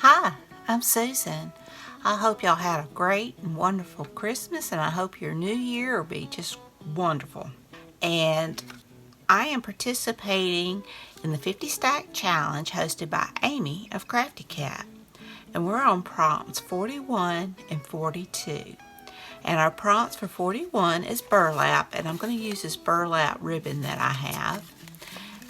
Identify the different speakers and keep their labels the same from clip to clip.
Speaker 1: Hi, I'm Susan. I hope y'all had a great and wonderful Christmas, and I hope your new year will be just wonderful. And I am participating in the 50 Stack Challenge hosted by Amy of Crafty Cat. And we're on prompts 41 and 42. And our prompts for 41 is burlap, and I'm going to use this burlap ribbon that I have.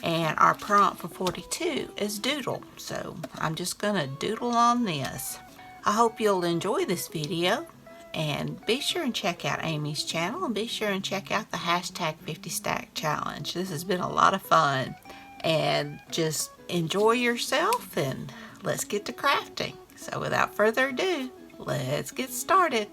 Speaker 1: And our prompt for 42 is doodle, so I'm just going to doodle on this. I hope you'll enjoy this video, and be sure and check out Amy's channel, and be sure and check out the hashtag 50 Stack Challenge. This has been a lot of fun, and just enjoy yourself, and let's get to crafting. So without further ado, let's get started.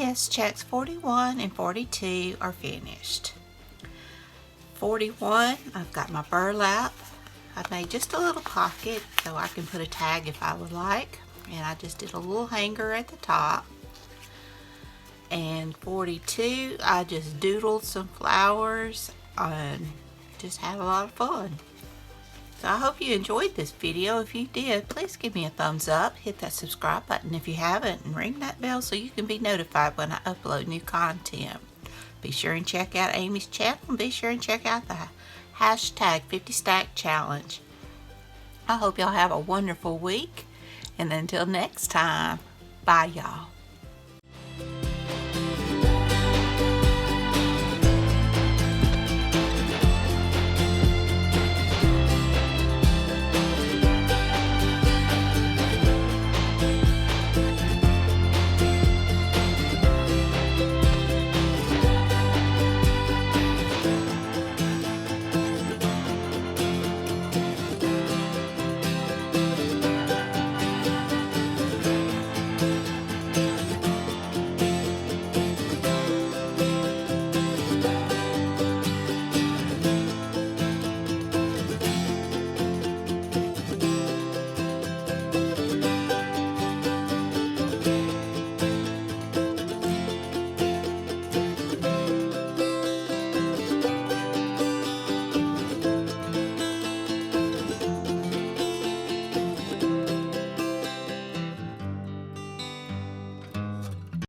Speaker 1: guess checks 41 and 42 are finished. 41, I've got my burlap. I made just a little pocket so I can put a tag if I would like. And I just did a little hanger at the top. And 42, I just doodled some flowers and just had a lot of fun. So I hope you enjoyed this video. If you did, please give me a thumbs up, hit that subscribe button if you haven't, and ring that bell so you can be notified when I upload new content. Be sure and check out Amy's channel, and be sure and check out the hashtag 50 Stack Challenge. I hope y'all have a wonderful week, and until next time, bye y'all.